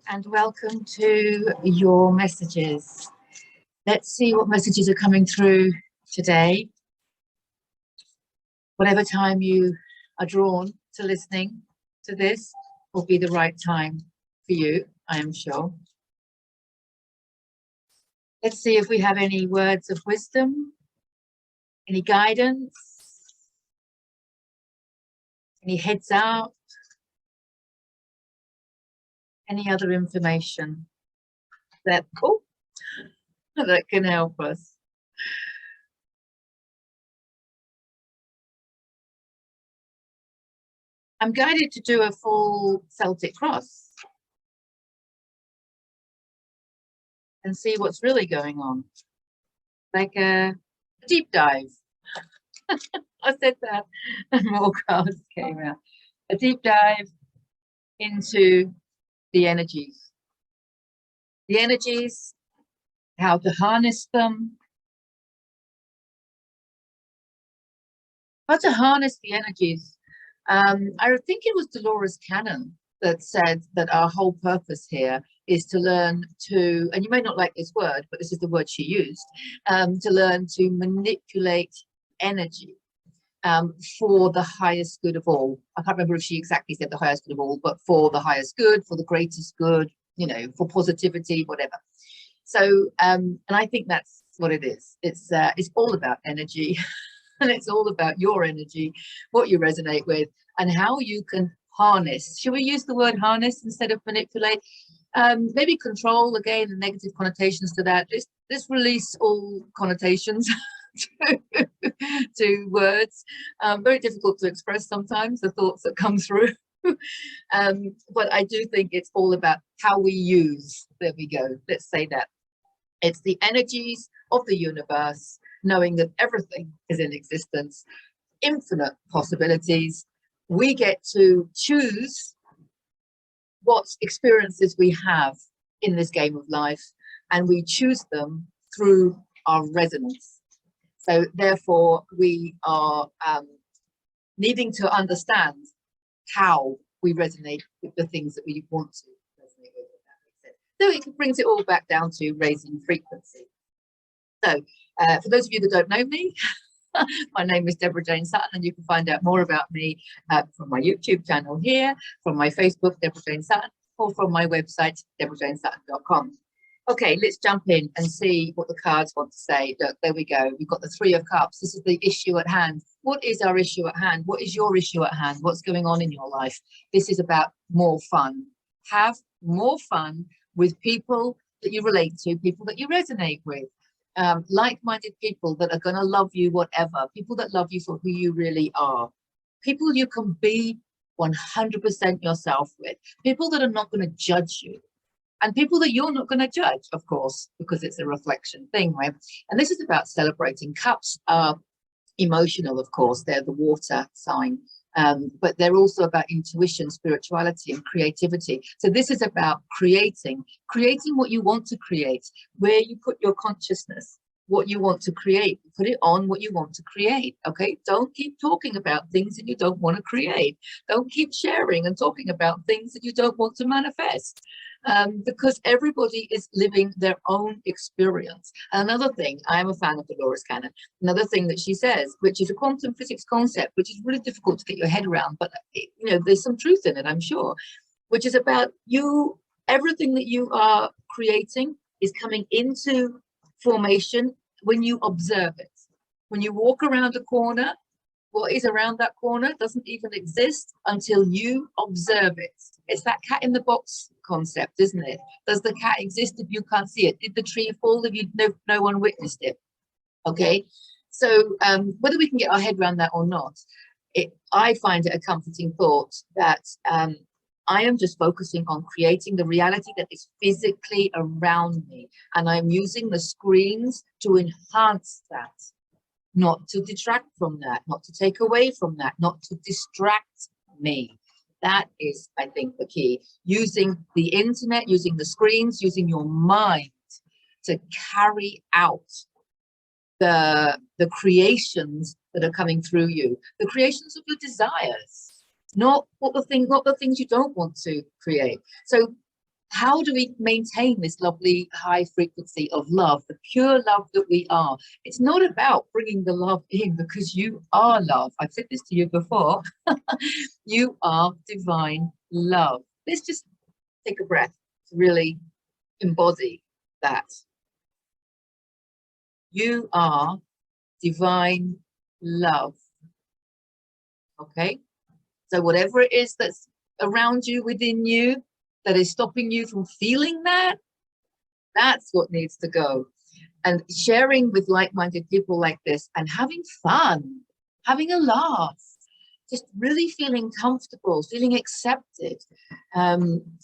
and welcome to your messages. Let's see what messages are coming through today. Whatever time you are drawn to listening to this will be the right time for you, I am sure. Let's see if we have any words of wisdom, any guidance, any heads out, any other information that can help us. I'm guided to do a full Celtic cross and see what's really going on, like a deep dive. I said that and more cards came out. A deep dive into the energies, how to harness them, how to harness the energies. I think it was Dolores Cannon that said that our whole purpose here is to learn to, and you may not like this word, but this is the word she used, to learn to manipulate energy for the highest good of all. I can't remember if she exactly said the highest good of all, but for the highest good, for the greatest good, you know, for positivity, whatever. So, and I think that's what it is. It's all about energy. And it's all about your energy, what you resonate with, and how you can harness. Should we use the word harness instead of manipulate? Maybe control, again, the negative connotations to that. Just release all connotations to words. Very difficult to express sometimes, the thoughts that come through. But I do think it's all about how we use. There we go. Let's say that. It's the energies of the universe, knowing that everything is in existence, infinite possibilities. We get to choose what experiences we have in this game of life, and we choose them through our resonance. So therefore, we are needing to understand how we resonate with the things that we want to resonate with, if that makes sense. So it brings it all back down to raising frequency. So for those of you that don't know me, my name is Deborah Jane Sutton, and you can find out more about me from my YouTube channel here, from my Facebook, Deborah Jane Sutton, or from my website, deborahjanesutton.com. Okay, let's jump in and see what the cards want to say. Look, there we go. We've got the Three of Cups. This is the issue at hand. What is our issue at hand? What is your issue at hand? What's going on in your life? This is about more fun. Have more fun with people that you relate to, people that you resonate with. Like-minded people that are going to love you whatever, people that love you for who you really are, people you can be 100% yourself with, people that are not going to judge you, and people that you're not going to judge, of course, because it's a reflection thing, right? And this is about celebrating. Cups are emotional, of course, they're the water sign, but they're also about intuition, spirituality, and creativity. So this is about creating what you want to create, where you put your consciousness, what you want to create, put it on what you want to create. Okay, don't keep talking about things that you don't want to create. Don't keep sharing and talking about things that you don't want to manifest, because everybody is living their own experience. And another thing, I am a fan of Dolores Cannon, another thing that she says, which is a quantum physics concept, which is really difficult to get your head around, but you know, there's some truth in it, I'm sure, which is about you, everything that you are creating is coming into formation when you observe it. When you walk around a corner, what is around that corner doesn't even exist until you observe it. It's that cat in the box concept, isn't it? Does the cat exist if you can't see it? Did the tree fall if no one witnessed it? Okay, so whether we can get our head around that or not, I find it a comforting thought that I am just focusing on creating the reality that is physically around me, and I'm using the screens to enhance that, not to detract from that, not to take away from that, not to distract me. That is, I think, the key. Using the internet, using the screens, using your mind to carry out the creations that are coming through you, the creations of your desires, not the things you don't want to create. So how do we maintain this lovely high frequency of love, the pure love that we are? It's not about bringing the love in, because you are love. I've said this to you before. You are divine love. Let's just take a breath to really embody that. You are divine love. Okay? So whatever it is that's around you, within you, that is stopping you from feeling that, that's what needs to go. And sharing with like-minded people like this and having fun, having a laugh, just really feeling comfortable, feeling accepted.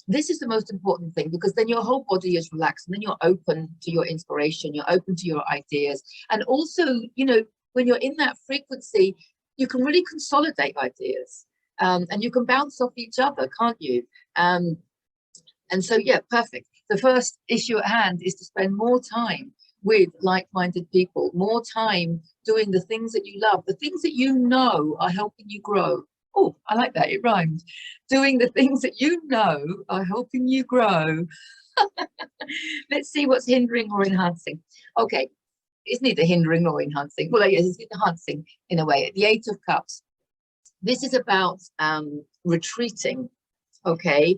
This is the most important thing, because then your whole body is relaxed, and then you're open to your inspiration, you're open to your ideas. And also, you know, when you're in that frequency, you can really consolidate ideas, and you can bounce off each other, can't you? And so, yeah, perfect. The first issue at hand is to spend more time with like-minded people, more time doing the things that you love, the things that you know are helping you grow. Oh, I like that, it rhymed. Doing the things that you know are helping you grow. Let's see what's hindering or enhancing. Okay, it's neither hindering nor enhancing. Well, yes, it's enhancing in a way. The Eight of Cups. This is about retreating, okay,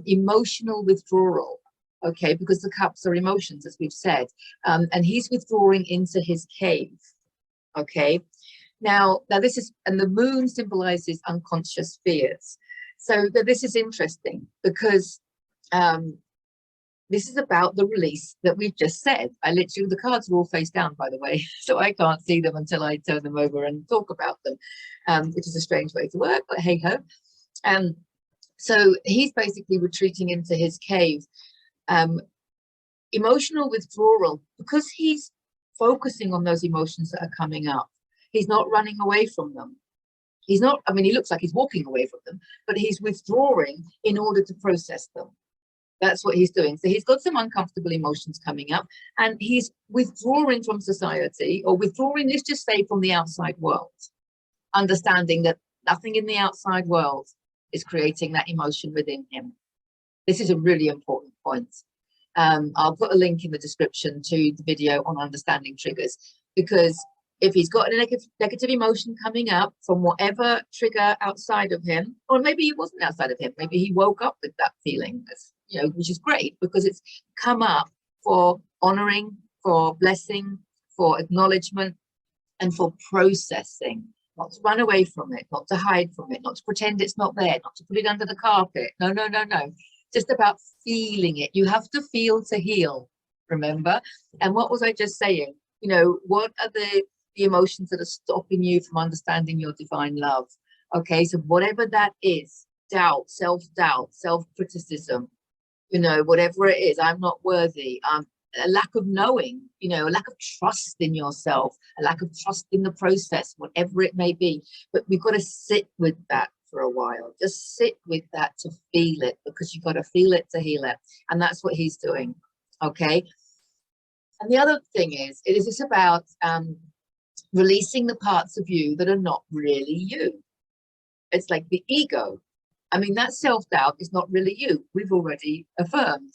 emotional withdrawal. Okay, because the cups are emotions, as we've said, and he's withdrawing into his cave. Okay, now this is, and the moon symbolizes unconscious fears. So this is interesting, because this is about the release that we've just said. I literally, the cards are all face down, by the way, so I can't see them until I turn them over and talk about them, which is a strange way to work, but hey ho. So he's basically retreating into his cave. Emotional withdrawal, because he's focusing on those emotions that are coming up. He's not running away from them. He's not, I mean, he looks like he's walking away from them, but he's withdrawing in order to process them. That's what he's doing. So he's got some uncomfortable emotions coming up, and he's withdrawing from society, or withdrawing, let's just say, from the outside world, understanding that nothing in the outside world is creating that emotion within him. This is a really important point. I'll put a link in the description to the video on understanding triggers, because if he's got a negative emotion coming up from whatever trigger outside of him, or maybe it wasn't outside of him, maybe he woke up with that feeling, you know, which is great, because it's come up for honoring, for blessing, for acknowledgement, and for processing. Not to run away from it, not to hide from it, not to pretend it's not there, not to put it under the carpet. No, no, no, no. Just about feeling it. You have to feel to heal, remember? And what was I just saying? You know, what are the emotions that are stopping you from understanding your divine love? Okay, so whatever that is, doubt, self-doubt, self-criticism, you know, whatever it is, I'm not worthy, a lack of knowing, you know, a lack of trust in yourself, a lack of trust in the process, whatever it may be. But we've got to sit with that for a while. Just sit with that to feel it, because you've got to feel it to heal it. And that's what he's doing. Okay. And the other thing is, it is just about releasing the parts of you that are not really you. It's like the ego. I mean, that self-doubt is not really you. We've already affirmed.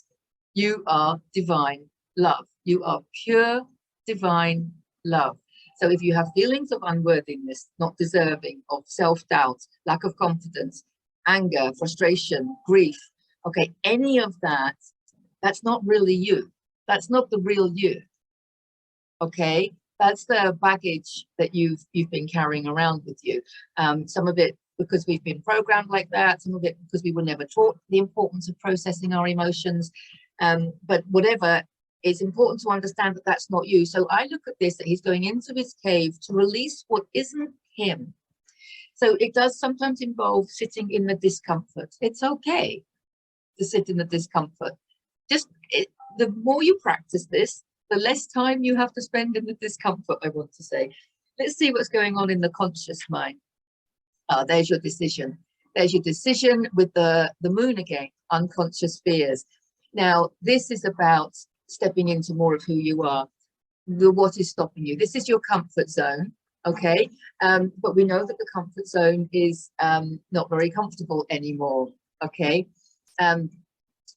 You are divine love. You are pure divine love. So if you have feelings of unworthiness, not deserving, of self-doubt, lack of confidence, anger, frustration, grief, okay, any of that, that's not really you. That's not the real you. Okay, that's the baggage that you've been carrying around with you. Some of it because we've been programmed like that, some of it because we were never taught the importance of processing our emotions. But whatever, it's important to understand that that's not you. So I look at this, that he's going into his cave to release what isn't him. So it does sometimes involve sitting in the discomfort. It's okay to sit in the discomfort. The more you practice this, the less time you have to spend in the discomfort, I want to say. Let's see what's going on in the conscious mind. There's your decision. There's your decision with the moon again, unconscious fears. Now, this is about stepping into more of who you are. What is stopping you? This is your comfort zone, okay? But we know that the comfort zone is not very comfortable anymore, okay?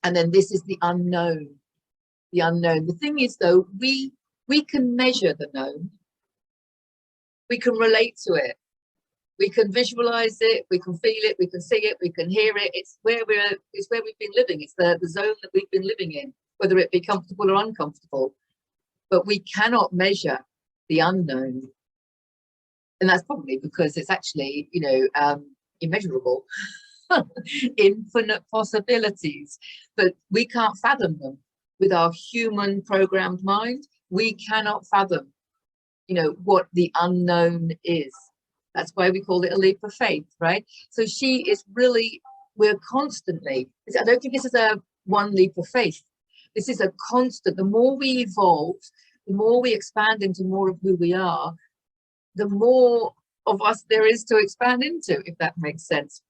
And then this is the unknown. The unknown. The thing is, though, we can measure the known. We can relate to it. We can visualize it. We can feel it. We can see it. We can hear it. It's where we've been living. It's the zone that we've been living in, whether it be comfortable or uncomfortable. But we cannot measure the unknown, and that's probably because it's actually, you know, immeasurable. Infinite possibilities, but we can't fathom them with our human programmed mind. We cannot fathom, you know, what the unknown is. That's why we call it a leap of faith, right? So she is really, we're constantly, I don't think this is a one leap of faith. This is a constant. The more we evolve, the more we expand into more of who we are, the more of us there is to expand into, if that makes sense.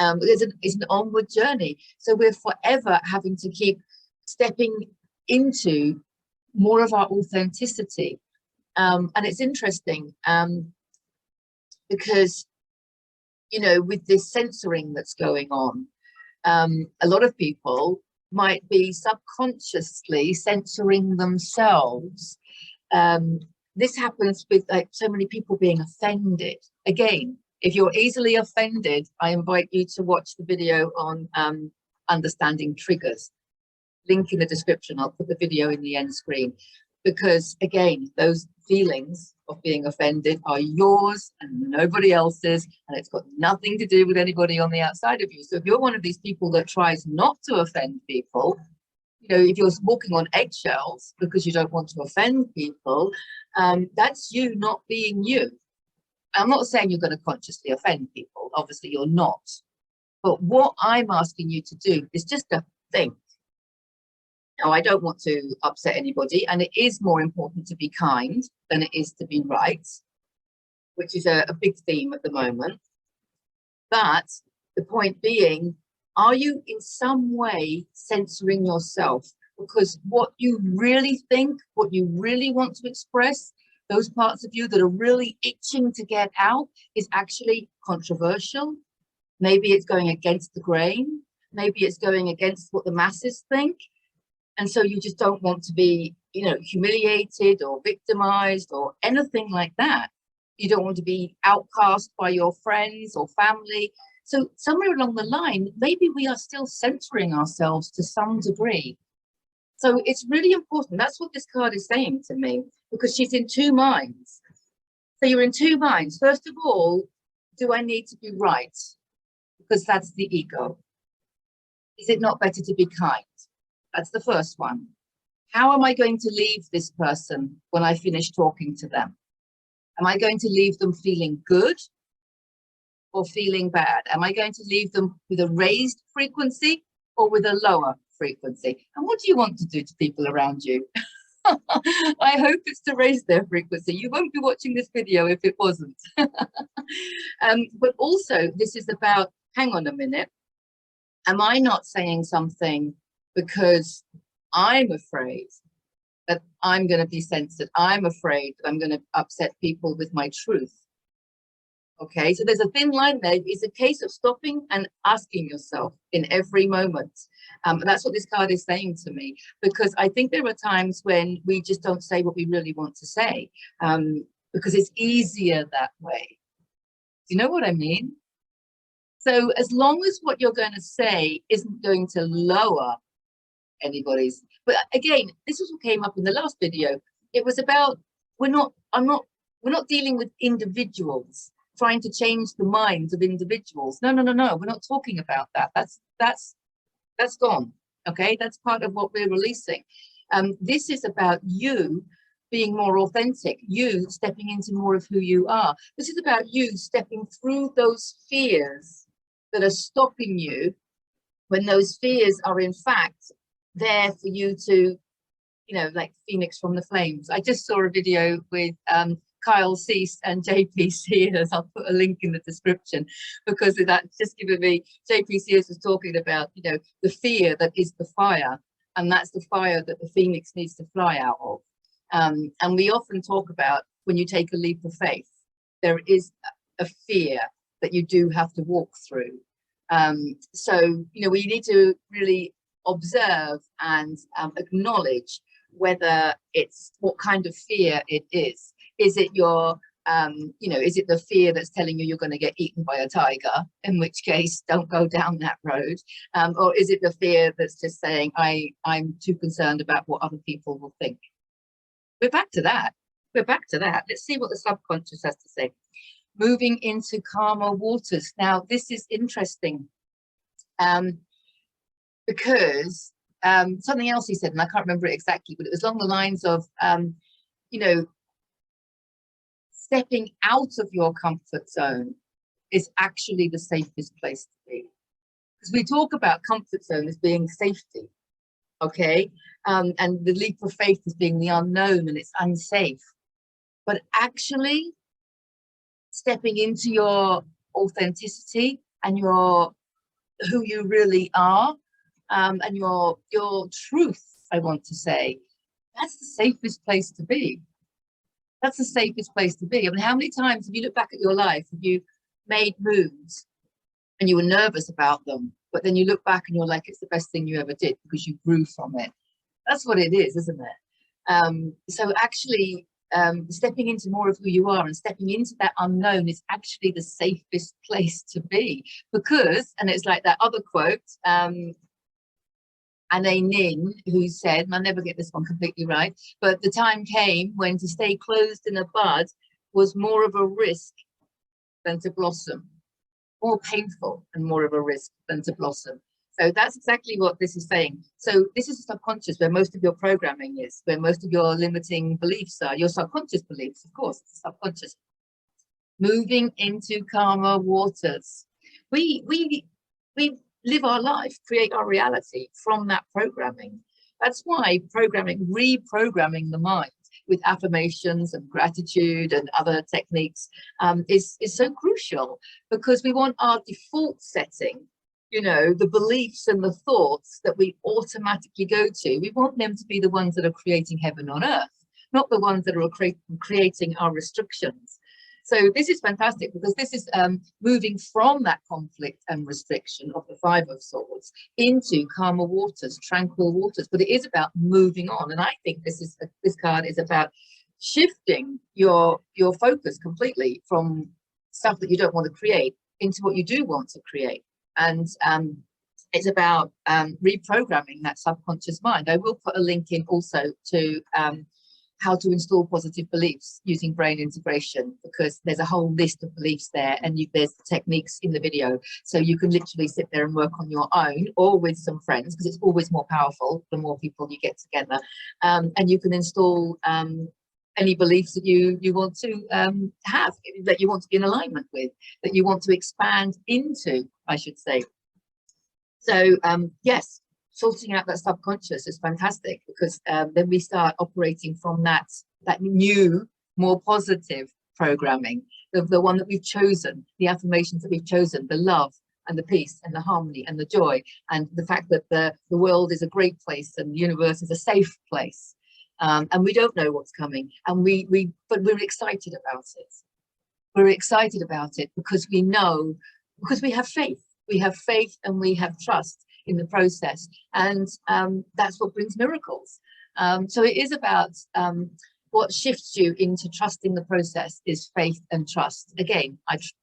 It's an onward journey. So we're forever having to keep stepping into more of our authenticity. And it's interesting because, you know, with this censoring that's going on, a lot of people might be subconsciously censoring themselves. This happens with like so many people being offended. Again, if you're easily offended, I invite you to watch the video on understanding triggers. Link in the description. I'll put the video in the end screen, because again, those feelings of being offended are yours and nobody else's, and it's got nothing to do with anybody on the outside of you. So if you're one of these people that tries not to offend people, you know, if you're walking on eggshells because you don't want to offend people, that's you not being you. I'm not saying you're going to consciously offend people. Obviously, you're not. But what I'm asking you to do is just to think. Now, I don't want to upset anybody, and it is more important to be kind than it is to be right, which is a big theme at the moment. But the point being, are you in some way censoring yourself? Because what you really think, what you really want to express, those parts of you that are really itching to get out, is actually controversial. Maybe it's going against the grain. Maybe it's going against what the masses think. And so you just don't want to be, you know, humiliated or victimized or anything like that. You don't want to be outcast by your friends or family. So somewhere along the line, maybe we are still censoring ourselves to some degree. So it's really important. That's what this card is saying to me, because she's in two minds. So you're in two minds. First of all, do I need to be right? Because that's the ego. Is it not better to be kind? That's the first one. How am I going to leave this person when I finish talking to them? Am I going to leave them feeling good or feeling bad? Am I going to leave them with a raised frequency or with a lower frequency? And what do you want to do to people around you? I hope it's to raise their frequency. You won't be watching this video if it wasn't. But also, this is about, hang on a minute, am I not saying something because I'm afraid that I'm going to be censored? I'm afraid that I'm going to upset people with my truth. Okay, so there's a thin line there. It's a case of stopping and asking yourself in every moment. And that's what this card is saying to me, because I think there are times when we just don't say what we really want to say, because it's easier that way. Do you know what I mean? So as long as what you're going to say isn't going to lower anybody's, but again, this is what came up in the last video. It was about, we're not dealing with individuals trying to change the minds of individuals. No, we're not talking about that. That's gone. Okay, that's part of what we're releasing. This is about you being more authentic, you stepping into more of who you are. This is about you stepping through those fears that are stopping you, when those fears are in fact there for you to, you know, like Phoenix from the flames. I just saw a video with Kyle Cease and JP Sears. I'll put a link in the description, because that's just given me, JP Sears was talking about, you know, the fear that is the fire, and that's the fire that the Phoenix needs to fly out of. And we often talk about, when you take a leap of faith, there is a fear that you do have to walk through. So, you know, we need to really observe and acknowledge whether it's what kind of fear it is. Is it your you know, is it the fear that's telling you you're going to get eaten by a tiger, in which case don't go down that road, or is it the fear that's just saying I'm too concerned about what other people will think? We're back to that. We're back to that. Let's see what the subconscious has to say. Moving into calmer waters. Now this is interesting because something else he said, and I can't remember it exactly, but it was along the lines of you know, stepping out of your comfort zone is actually the safest place to be. Because we talk about comfort zone as being safety, okay? And the leap of faith as being the unknown and it's unsafe. But actually, stepping into your authenticity and your who you really are, and your truth, I want to say, that's the safest place to be. That's the safest place to be. I mean, how many times have you looked back at your life, have you made moves and you were nervous about them, but then you look back and you're like, it's the best thing you ever did because you grew from it. That's what it is, isn't it? So actually, stepping into more of who you are and stepping into that unknown is actually the safest place to be, because, and it's like that other quote, Anne Nin, who said, and I'll never get this one completely right, but the time came when to stay closed in a bud was more of a risk than to blossom, more painful and more of a risk than to blossom. So that's exactly what this is saying. So this is the subconscious, where most of your programming is, where most of your limiting beliefs are, your subconscious beliefs, of course, it's subconscious. Moving into calmer waters. We live our life, create our reality from that programming. That's why reprogramming the mind with affirmations and gratitude and other techniques is so crucial, because we want our default setting, you know, the beliefs and the thoughts that we automatically go to. We want them to be the ones that are creating heaven on earth, not the ones that are creating our restrictions. So this is fantastic, because this is moving from that conflict and restriction of the Five of Swords into calmer waters, tranquil waters. But it is about moving on, and I think this card is about shifting your focus completely from stuff that you don't want to create into what you do want to create. And it's about reprogramming that subconscious mind. I will put a link in also to how to install positive beliefs using brain integration, because there's a whole list of beliefs there, and there's techniques in the video, so you can literally sit there and work on your own or with some friends, because it's always more powerful the more people you get together, and you can install any beliefs that you want to have, that you want to be in alignment with, that you want to expand into, I should say. So yes, sorting out that subconscious is fantastic, because then we start operating from that new, more positive programming, the one that we've chosen, the affirmations that we've chosen, the love and the peace and the harmony and the joy, and the fact that the world is a great place and the universe is a safe place, and we don't know what's coming, and but we're excited about it. We're excited about it because we know, because we have faith. We have faith and we have trust in the process, and that's what brings miracles. So it is about what shifts you into trusting the process is faith and trust. Again,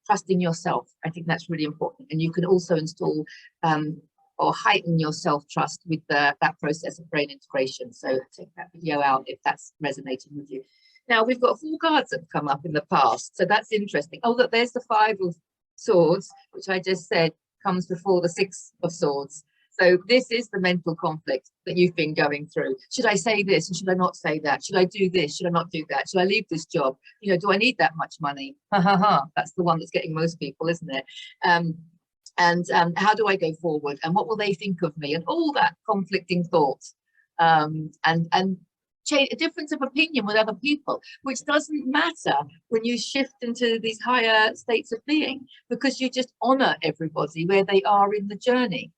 trust in yourself. I think that's really important, and you can also install or heighten your self-trust with that process of brain integration. So take that video out if that's resonating with you. Now we've got 4 cards that have come up in the past, so that's interesting. Oh, look, there's the 5 of Swords, which I just said comes before the 6 of Swords. So this is the mental conflict that you've been going through. Should I say this and should I not say that? Should I do this? Should I not do that? Should I leave this job? You know, do I need that much money? Ha ha ha. That's the one that's getting most people, isn't it? And how do I go forward? And what will they think of me? And all that conflicting thoughts. And a difference of opinion with other people, which doesn't matter when you shift into these higher states of being, because you just honor everybody where they are in the journey.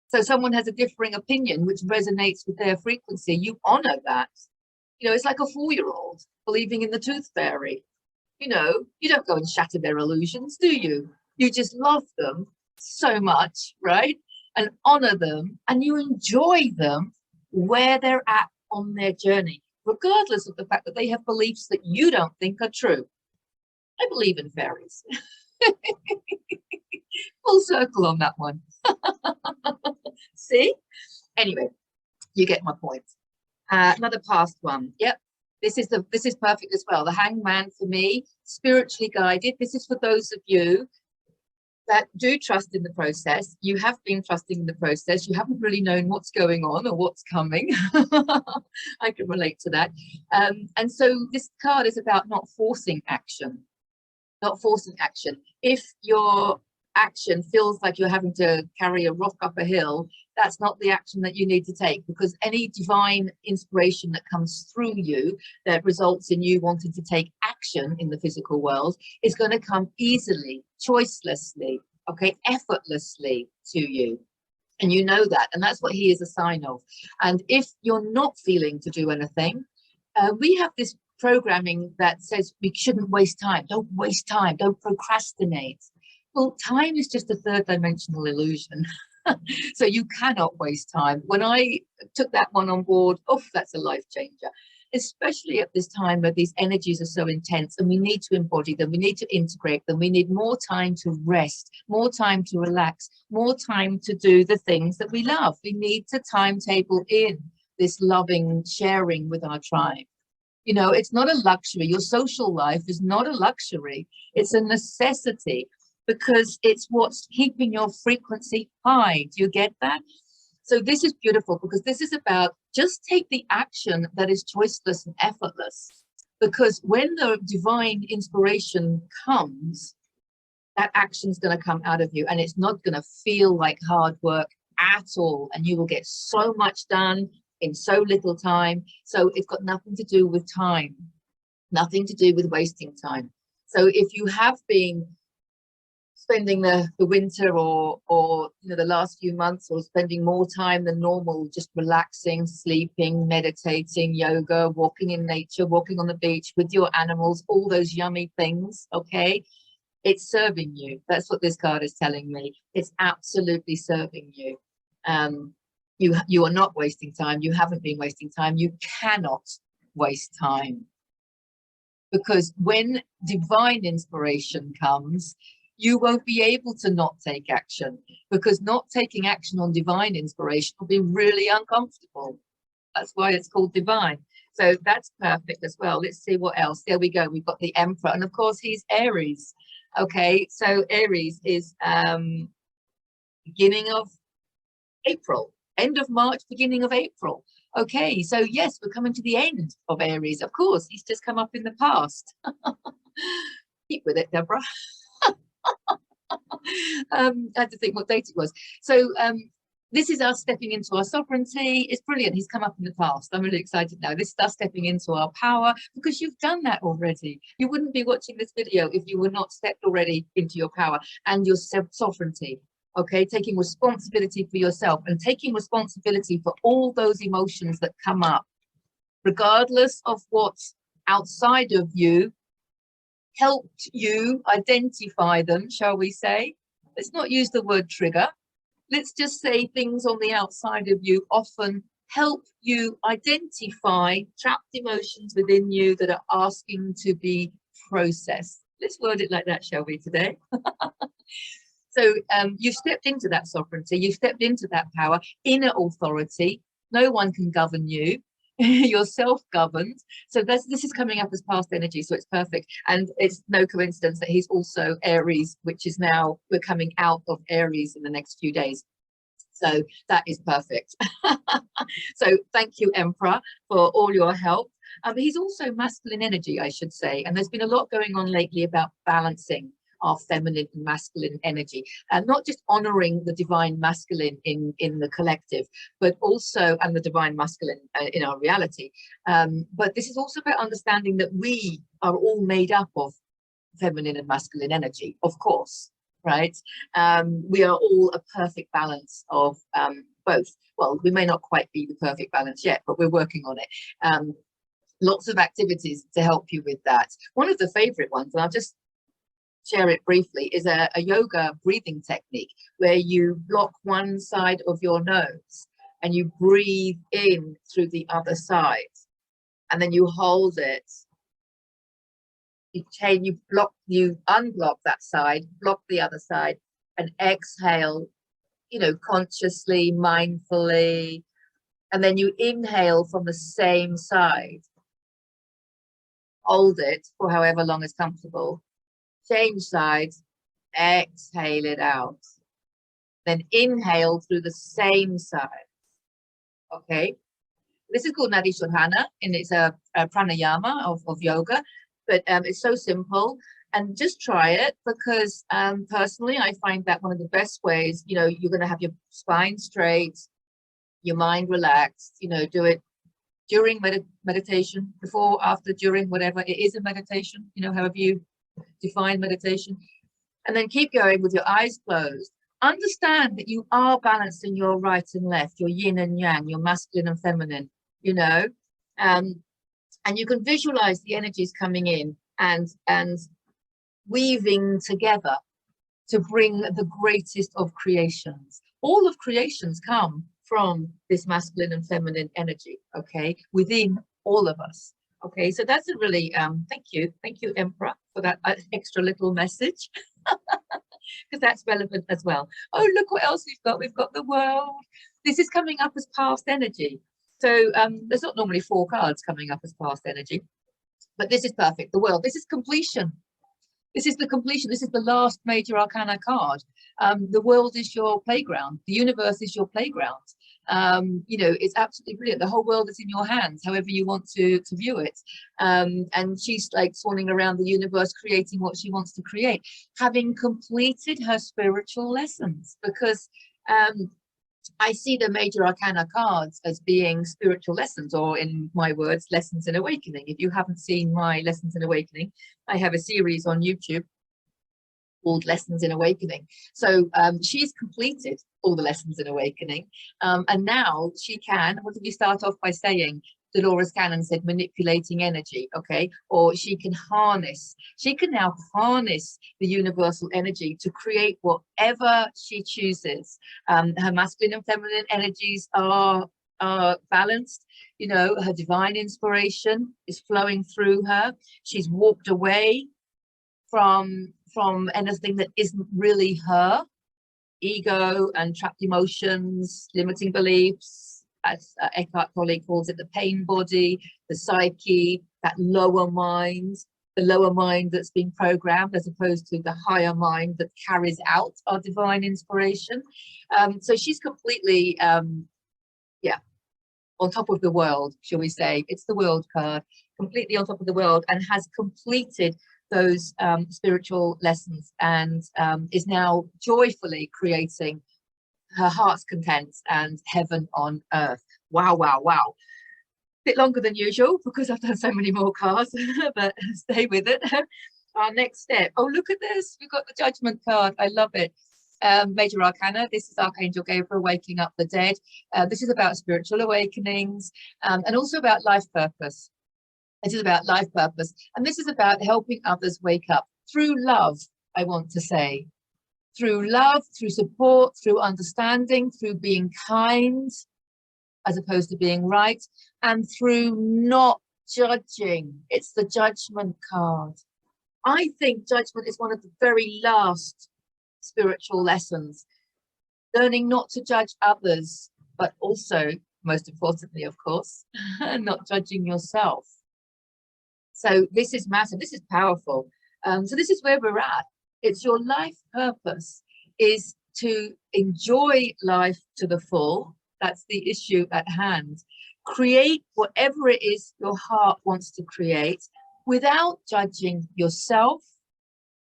So someone has a differing opinion which resonates with their frequency, you honor that. You know, it's like a 4-year-old believing in the tooth fairy. You know, you don't go and shatter their illusions, do you? You just love them so much, right? and honor them, and you enjoy them where they're at on their journey, regardless of the fact that they have beliefs that you don't think are true. I believe in fairies. Full circle on that one. See? Anyway, you get my point. Another past one. Yep. This is perfect as well. The Hangman, for me, spiritually guided. This is for those of you that do trust in the process. You have been trusting in the process. You haven't really known what's going on or what's coming. I can relate to that. And so this card is about not forcing action. Not forcing action. If your action feels like you're having to carry a rock up a hill, that's not the action that you need to take, because any divine inspiration that comes through you that results in you wanting to take action in the physical world is going to come easily, choicelessly, okay, effortlessly to you. And you know that, and that's what he is a sign of. And if you're not feeling to do anything, we have this programming that says we shouldn't waste time. Don't waste time. Don't procrastinate. Well, time is just a third dimensional illusion. So you cannot waste time. When I took that one on board, oh, that's a life changer, especially at this time where these energies are so intense and we need to embody them. We need to integrate them. We need more time to rest, more time to relax, more time to do the things that we love. We need to timetable in this loving sharing with our tribe. You know, it's not a luxury. Your social life is not a luxury. It's a necessity, because it's what's keeping your frequency high. Do you get that? So this is beautiful, because this is about just take the action that is choiceless and effortless. Because when the divine inspiration comes, that action is going to come out of you, and it's not going to feel like hard work at all. And you will get so much done in so little time. So it's got nothing to do with time, nothing to do with wasting time. So if you have been spending the winter or you know, the last few months, or spending more time than normal just relaxing, sleeping, meditating, yoga, walking in nature, walking on the beach with your animals, all those yummy things, okay, it's serving you. That's what this card is telling me. It's absolutely serving you. You are not wasting time. You haven't been wasting time. You cannot waste time, because when divine inspiration comes, you won't be able to not take action, because not taking action on divine inspiration will be really uncomfortable. That's why it's called divine. So that's perfect as well. Let's see what else. There we go. We've got the Emperor, and of course he's Aries. Okay, so Aries is beginning of April, end of March, beginning of April. Okay, so yes, we're coming to the end of Aries. Of course, he's just come up in the past. Keep with it, Deborah. I had to think what date it was. So this is us stepping into our sovereignty. It's brilliant. He's come up in the past. I'm really excited now. This is us stepping into our power, because you've done that already. You wouldn't be watching this video if you were not stepped already into your power and your sovereignty. Okay, taking responsibility for yourself and taking responsibility for all those emotions that come up, regardless of what's outside of you. Helped you identify them, shall we say? Let's not use the word trigger. Let's just say things on the outside of you often help you identify trapped emotions within you that are asking to be processed. Let's word it like that, shall we, today? So you've stepped into that sovereignty, you've stepped into that power, inner authority. No one can govern you. You're self-governed. So this is coming up as past energy, so it's perfect. And it's no coincidence that he's also Aries, which is now, we're coming out of Aries in the next few days. So that is perfect. So thank you, Emperor, for all your help. He's also masculine energy, I should say. And there's been a lot going on lately about balancing our feminine and masculine energy, and not just honoring the divine masculine in the collective, but also, and the divine masculine in our reality. But this is also about understanding that we are all made up of feminine and masculine energy, of course, right? We are all a perfect balance of both. Well, we may not quite be the perfect balance yet, but we're working on it. Lots of activities to help you with that. One of the favorite ones, and I'll just share it briefly, is a yoga breathing technique where you block one side of your nose and you breathe in through the other side, and then you hold it. You unblock that side, block the other side, and exhale, you know, consciously, mindfully, and then you inhale from the same side. Hold it for however long is comfortable. Change sides, exhale it out. Then inhale through the same side. Okay. This is called Nadi Shodhana, and it's a pranayama of yoga, but it's so simple. And just try it, because personally, I find that one of the best ways, you know, you're going to have your spine straight, your mind relaxed, you know, do it during meditation, before, after, during, whatever. It is a meditation, you know, however you define meditation. And then keep going with your eyes closed. Understand that you are balancing your right and left, your yin and yang, your masculine and feminine, you know, and you can visualize the energies coming in and weaving together to bring the greatest of creations. All of creations come from this masculine and feminine energy, okay, within all of us. Okay, so that's a really thank you Emperor, for that extra little message, because that's relevant as well. Oh, look what else we've got the world. This is coming up as past energy. So there's not normally 4 cards coming up as past energy, but this is perfect. The world, this is completion. This is the completion. This is the last major arcana card. The world is your playground. The universe is your playground. You know, it's absolutely brilliant. The whole world is in your hands, however you want to view it. And she's like swanning around the universe, creating what she wants to create, having completed her spiritual lessons, because I see the major arcana cards as being spiritual lessons, or in my words, lessons in awakening. If you haven't seen my lessons in awakening, I have a series on YouTube called Lessons in Awakening. So she's completed all the lessons in awakening, and now she can, what did you start off by saying? Dolores Cannon said manipulating energy, okay? Or she can now harness the universal energy to create whatever she chooses. Her masculine and feminine energies are balanced. You know, her divine inspiration is flowing through her. She's walked away from anything that isn't really her. Ego and trapped emotions, limiting beliefs, as Eckhart Tolle calls it, the pain body, the psyche, that lower mind, the lower mind that's been programmed, as opposed to the higher mind that carries out our divine inspiration. So she's completely, yeah, on top of the world, shall we say. It's the world card, completely on top of the world, and has completed those spiritual lessons, and is now joyfully creating her heart's content and heaven on earth. Wow, wow, wow. Bit longer than usual because I've done so many more cards, but stay with it. Our next step. Oh, look at this. We've got the Judgment card. I love it. Major Arcana. This is Archangel Gabriel waking up the dead. This is about spiritual awakenings, and also about life purpose. It is about life purpose. And this is about helping others wake up through love, I want to say. Through love, through support, through understanding, through being kind, as opposed to being right, and through not judging. It's the Judgment card. I think judgment is one of the very last spiritual lessons. Learning not to judge others, but also, most importantly, of course, not judging yourself. So this is massive. This is powerful. So this is where we're at. It's your life purpose is to enjoy life to the full. That's the issue at hand. Create whatever it is your heart wants to create without judging yourself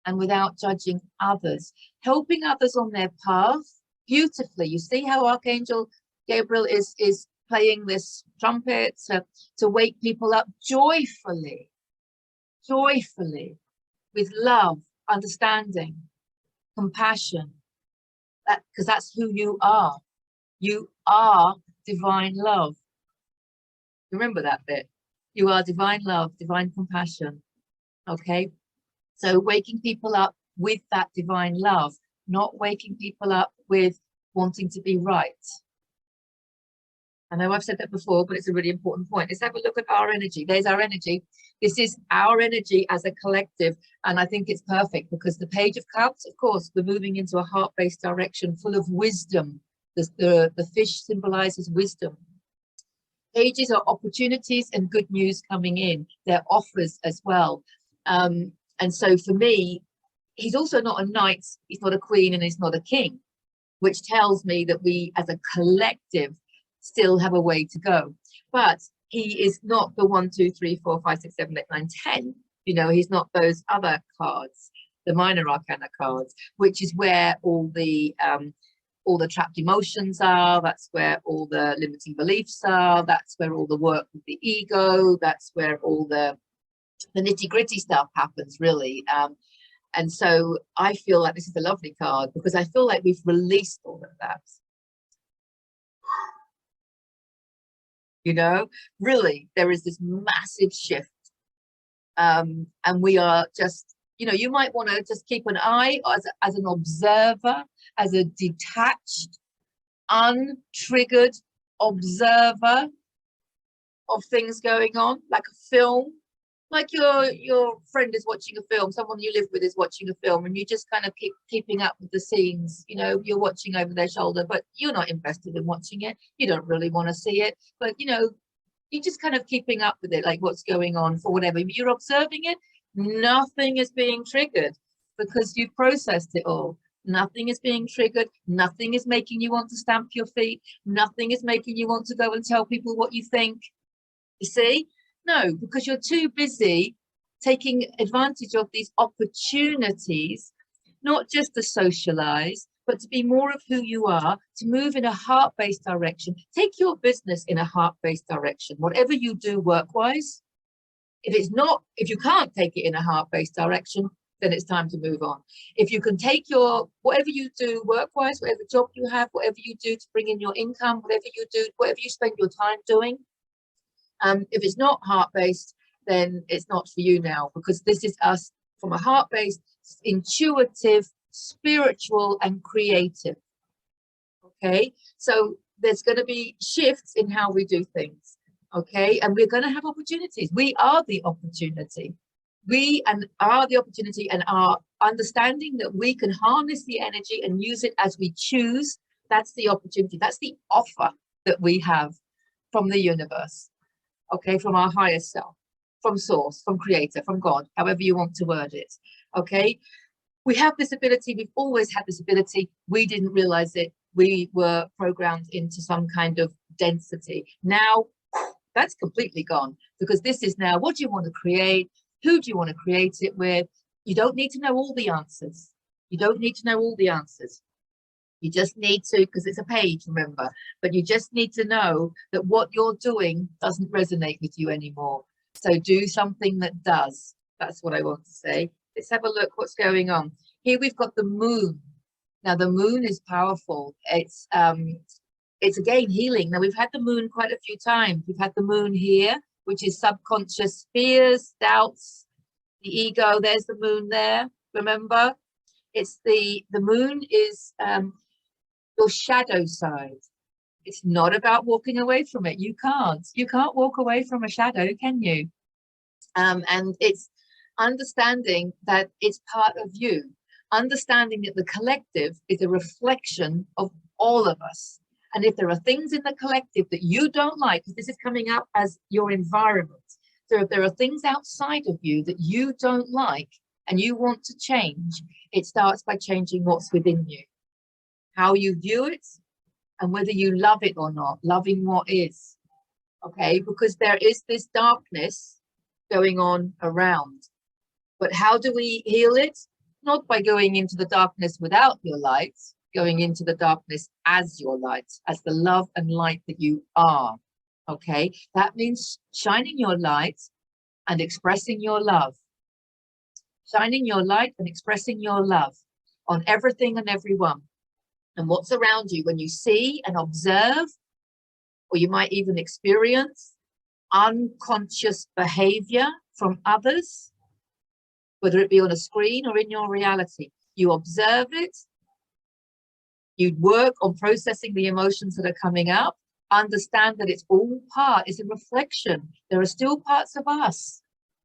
and without judging others, helping others on their path beautifully. You see how Archangel Gabriel is playing this trumpet to wake people up joyfully, with love, understanding, compassion, because that's who you are. You are divine love. Remember that bit. You are divine love, divine compassion. Okay, so waking people up with that divine love, not waking people up with wanting to be right. I know I've said that before, but it's a really important point. Let's have a look at our energy. There's our energy. This is our energy as a collective. And I think it's perfect because the Page of Cups, of course, we're moving into a heart-based direction full of wisdom. The fish symbolizes wisdom. Pages are opportunities and good news coming in. They're offers as well. And so for me, he's also not a knight, he's not a queen, and he's not a king, which tells me that we as a collective still have a way to go. But he is not the 1, 2, 3, 4, 5, 6, 7, 8, 9, 10. You know, he's not those other cards, the minor arcana cards, which is where all the trapped emotions are. That's where all the limiting beliefs are. That's where all the work with the ego. That's where all the nitty-gritty stuff happens, really. And so I feel like this is a lovely card because I feel like we've released all of that. You know, really, there is this massive shift. And we are just, you know, you might want to just keep an eye as an observer, as a detached, untriggered observer of things going on, like a film. Like your friend is watching a film, someone you live with is watching a film, and you just kind of keeping up with the scenes. You know, you're watching over their shoulder, but you're not invested in watching it. You don't really want to see it, but you know, you're just kind of keeping up with it, like what's going on for whatever. You're observing it. Nothing is being triggered because you've processed it all. Nothing is being triggered. Nothing is making you want to stamp your feet. Nothing is making you want to go and tell people what you think. You see? No, because you're too busy taking advantage of these opportunities, not just to socialize, but to be more of who you are, to move in a heart-based direction. Take your business in a heart-based direction. Whatever you do work-wise, if you can't take it in a heart-based direction, then it's time to move on. If you can take whatever you do work-wise, whatever job you have, whatever you do to bring in your income, whatever you do, whatever you spend your time doing, if it's not heart-based, then it's not for you now, because this is us from a heart-based, intuitive, spiritual, and creative. Okay, so there's going to be shifts in how we do things. Okay, and we're going to have opportunities. We are the opportunity. We are the opportunity, and our understanding that we can harness the energy and use it as we choose. That's the opportunity. That's the offer that we have from the universe. Okay, from our higher self, from source, from creator, from God, however you want to word it. Okay, we have this ability. We've always had this ability. We didn't realize it. We were programmed into some kind of density. Now that's completely gone, because this is now, what do you want to create? Who do you want to create it with? You don't need to know all the answers. You don't need to know all the answers. You just need to, because it's a page, remember, but you just need to know that what you're doing doesn't resonate with you anymore. So do something that does. That's what I want to say. Let's have a look what's going on. Here we've got the moon. Now the moon is powerful. It's again healing. Now we've had the moon quite a few times. We've had the moon here, which is subconscious fears, doubts, the ego. There's the moon there, remember? It's the moon is your shadow side. It's not about walking away from it. You can't walk away from a shadow, can you? And it's understanding that it's part of you, understanding that the collective is a reflection of all of us. And if there are things in the collective that you don't like, because this is coming up as your environment, so if there are things outside of you that you don't like and you want to change, it starts by changing what's within you. How you view it, and whether you love it or not, loving what is. Okay, because there is this darkness going on around. But how do we heal it? Not by going into the darkness without your light, going into the darkness as your light, as the love and light that you are. Okay, that means shining your light and expressing your love. Shining your light and expressing your love on everything and everyone. And what's around you, when you see and observe, or you might even experience unconscious behavior from others, whether it be on a screen or in your reality. You observe it, you work on processing the emotions that are coming up, understand that it's all it's a reflection. There are still parts of us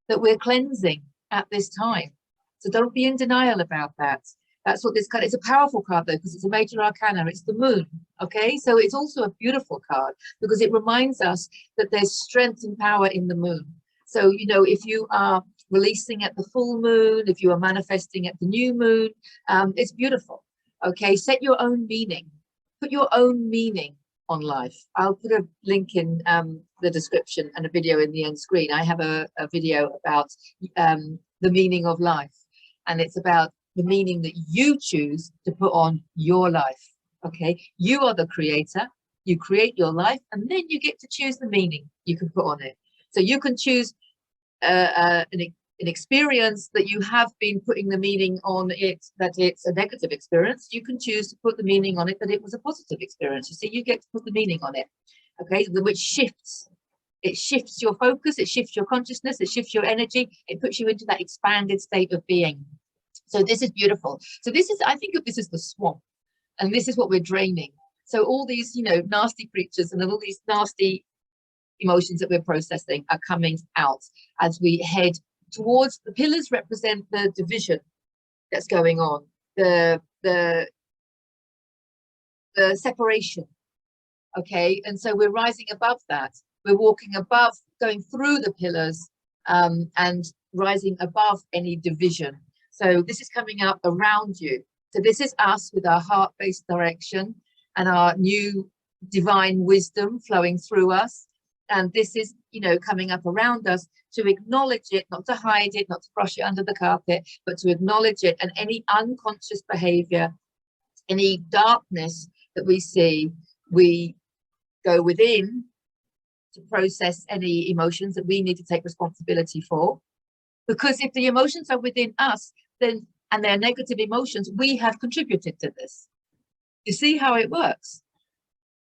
that we're cleansing at this time. So don't be in denial about that. That's what this card is. It's a powerful card though, because it's a major arcana. It's the moon. Okay, so it's also a beautiful card because it reminds us that there's strength and power in the moon. So, you know, if you are releasing at the full moon, if you are manifesting at the new moon, it's beautiful. Okay, set your own meaning. Put your own meaning on life. I'll put a link in the description and a video in the end screen. I have a video about the meaning of life, and it's about the meaning that you choose to put on your life. Okay, you are the creator. You create your life, and then you get to choose the meaning you can put on it. So you can choose an experience that you have been putting the meaning on it, that it's a negative experience. You can choose to put the meaning on it that it was a positive experience. You see, you get to put the meaning on it. Okay, which shifts. It shifts your focus, it shifts your consciousness, it shifts your energy, it puts you into that expanded state of being. So this is beautiful. So this is, I think of this as the swamp, and this is what we're draining. So all these, you know, nasty creatures and all these nasty emotions that we're processing are coming out as we head towards the pillars. Represent the division that's going on, the separation. Okay, and so we're rising above that. We're walking above, going through the pillars, and rising above any division. So this is coming up around you. So this is us with our heart-based direction and our new divine wisdom flowing through us. And this is, you know, coming up around us to acknowledge it, not to hide it, not to brush it under the carpet, but to acknowledge it. And any unconscious behavior, any darkness that we see, we go within to process any emotions that we need to take responsibility for. Because if the emotions are within us, then, and they're negative emotions, we have contributed to this. You see how it works?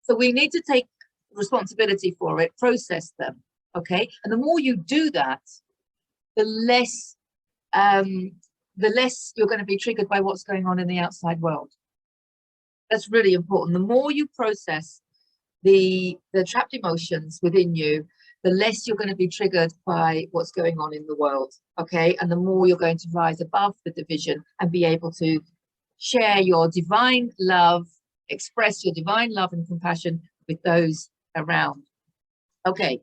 So we need to take responsibility for it, process them. Okay, and the more you do that, the less you're going to be triggered by what's going on in the outside world. That's really important. The more you process the trapped emotions within you, the less you're going to be triggered by what's going on in the world. Okay, and the more you're going to rise above the division and be able to share your divine love, express your divine love and compassion with those around. Okay,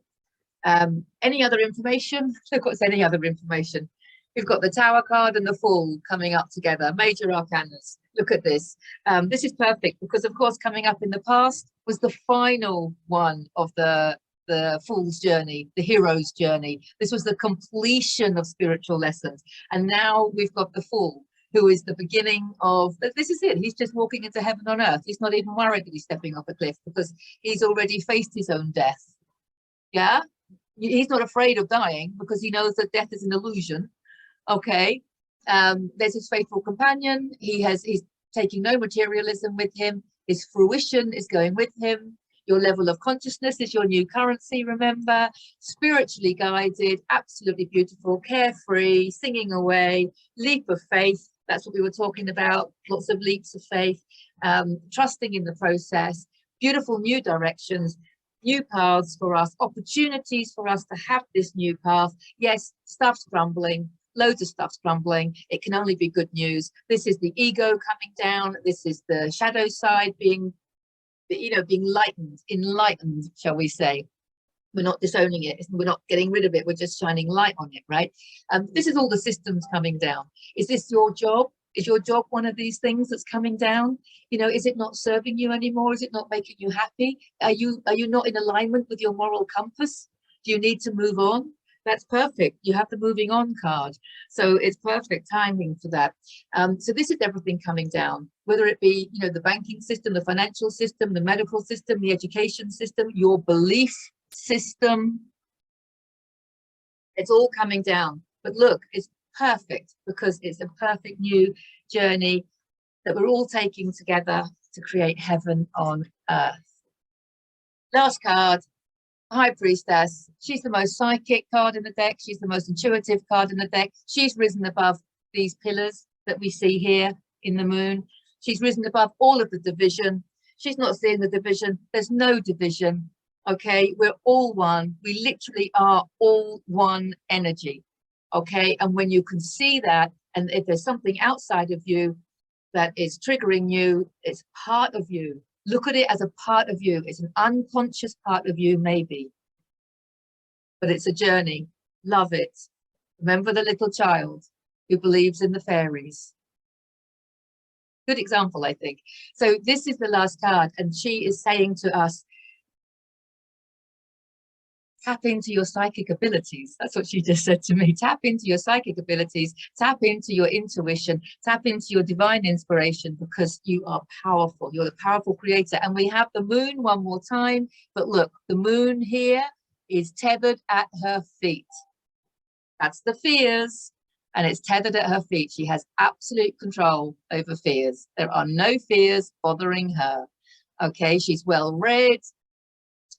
any other information? Of course, any other information. We've got the Tower card and the Fool coming up together, major arcanas. Look at this. This is perfect because, of course, coming up in the past was the final one of the Fool's journey, the hero's journey. This was the completion of spiritual lessons. And now we've got the Fool, who is the beginning of, this is it. He's just walking into heaven on earth. He's not even worried that he's stepping off a cliff because he's already faced his own death. Yeah, he's not afraid of dying because he knows that death is an illusion. Okay, there's his faithful companion. He's taking no materialism with him. His fruition is going with him. Your level of consciousness is your new currency, remember. Spiritually guided, absolutely beautiful, carefree, singing away, leap of faith. That's what we were talking about, lots of leaps of faith, trusting in the process, beautiful new directions, new paths for us, opportunities for us to have this new path. Yes, stuff's crumbling, loads of stuff's crumbling. It can only be good news. This is the ego coming down. This is the shadow side being, you know, being enlightened, shall we say. We're not disowning it. We're not getting rid of it. We're just shining light on it, right? This is all the systems coming down. Is this your job? Is your job one of these things that's coming down? You know, is it not serving you anymore? Is it not making you happy? Are you not in alignment with your moral compass? Do you need to move on? That's perfect. You have the moving on card. So it's perfect timing for that. So this is everything coming down, whether it be, you know, the banking system, the financial system, the medical system, the education system, your belief system. It's all coming down. But look, it's perfect because it's a perfect new journey that we're all taking together to create heaven on earth. Last card. High Priestess, she's the most psychic card in the deck. She's the most intuitive card in the deck. She's risen above these pillars that we see here in the moon. She's risen above all of the division. She's not seeing the division. There's no division. Okay, we're all one. We literally are all one energy. Okay, and when you can see that, and if there's something outside of you that is triggering you, it's part of you. Look at it as a part of you. It's an unconscious part of you, maybe. But it's a journey. Love it. Remember the little child who believes in the fairies. Good example, I think. So this is the last card, and she is saying to us, tap into your psychic abilities. That's what she just said to me. Tap into your psychic abilities, tap into your intuition, tap into your divine inspiration, because you are powerful. You're the powerful creator. And we have the moon one more time, but look, the moon here is tethered at her feet. That's the fears, and it's tethered at her feet. She has absolute control over fears. There are no fears bothering her. Okay, she's well read.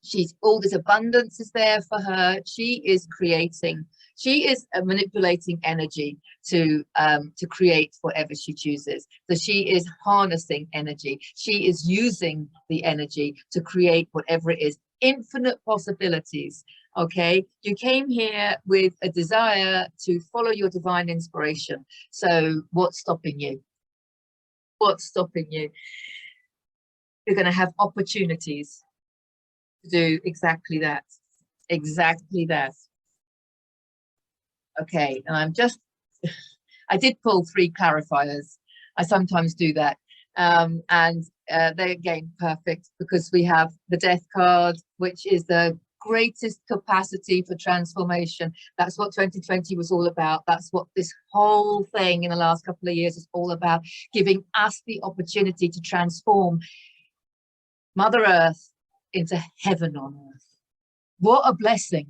She's all this abundance is there for her. She is creating, she is manipulating energy to create whatever she chooses. So she is harnessing energy. She is using the energy to create whatever it is. Infinite possibilities. Okay, you came here with a desire to follow your divine inspiration. So what's stopping you? What's stopping you? You're going to have opportunities to do exactly that. Exactly that. Okay, and I'm just, I did pull 3 clarifiers. I sometimes do that. And they again perfect, because we have the death card, which is the greatest capacity for transformation. That's what 2020 was all about. That's what this whole thing in the last couple of years is all about, giving us the opportunity to transform Mother Earth into heaven on earth. What a blessing.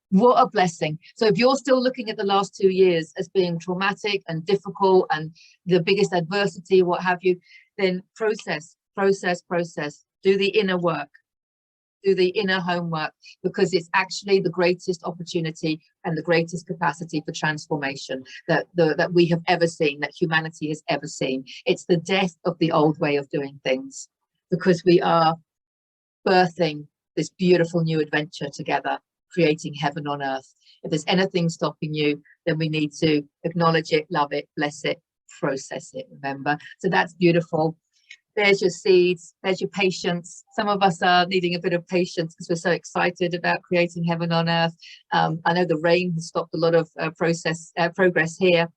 What a blessing. So if you're still looking at the last 2 years as being traumatic and difficult and the biggest adversity, what have you, then process. Do the inner work. Do the inner homework, because it's actually the greatest opportunity and the greatest capacity for transformation that we have ever seen, that humanity has ever seen. It's the death of the old way of doing things, because we are birthing this beautiful new adventure together, creating heaven on earth. If there's anything stopping you, then we need to acknowledge it, love it, bless it, process it, remember. So that's beautiful. There's your seeds, there's your patience. Some of us are needing a bit of patience because we're so excited about creating heaven on earth. I know the rain has stopped a lot of progress here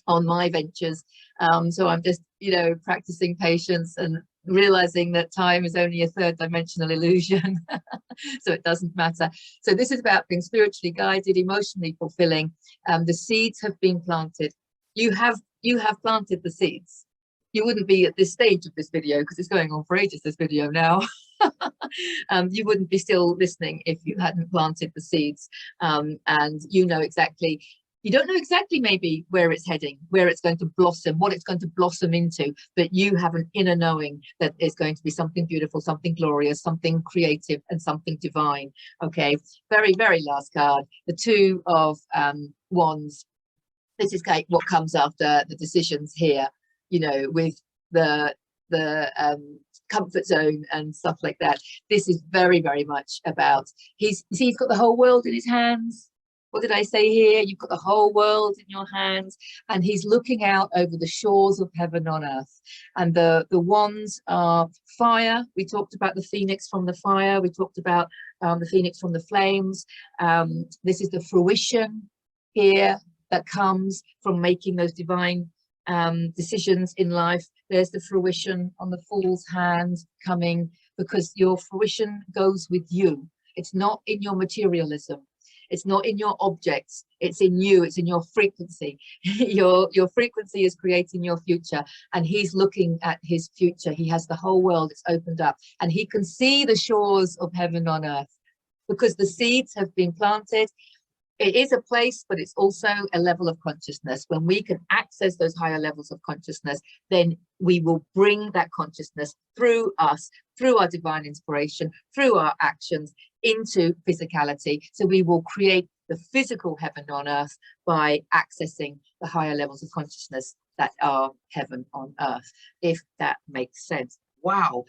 on my ventures. So I'm just, practicing patience and realizing that time is only a 3rd dimensional illusion. So it doesn't matter. So this is about being spiritually guided, emotionally fulfilling. The seeds have been planted. You have planted the seeds. You wouldn't be at this stage of this video, because it's going on for ages, this video now. You wouldn't be still listening if you hadn't planted the seeds. And you know exactly, you don't know exactly maybe where it's heading, where it's going to blossom, what it's going to blossom into, but you have an inner knowing that it's going to be something beautiful, something glorious, something creative, and something divine. Okay, very, very last card, the 2 of Wands. This is what comes after the decisions here, with the comfort zone and stuff like that. This is very, very much about, he's got the whole world in his hands. What did I say here? You've got the whole world in your hands, and he's looking out over the shores of heaven on earth. And the wands are fire. We talked about the phoenix from the fire. We talked about the phoenix from the flames. This is the fruition here that comes from making those divine decisions in life. There's the fruition on the Fool's hand coming, because your fruition goes with you. It's not in your materialism. It's not in your objects. It's in you. It's in your frequency. Your frequency is creating your future, and he's looking at his future. He has the whole world. It's opened up, and he can see the shores of heaven on earth, because the seeds have been planted. It is a place, but it's also a level of consciousness. When we can access those higher levels of consciousness, then we will bring that consciousness through us, through our divine inspiration, through our actions, into physicality. So we will create the physical heaven on earth by accessing the higher levels of consciousness that are heaven on earth, if that makes sense. Wow.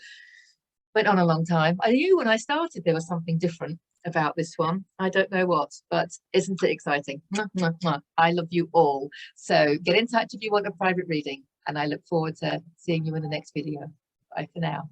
Went on a long time. I knew when I started there was something different about this one. I don't know what, but isn't it exciting? Mwah, mwah, mwah. I love you all. So get in touch if you want a private reading, and I look forward to seeing you in the next video. Bye for now.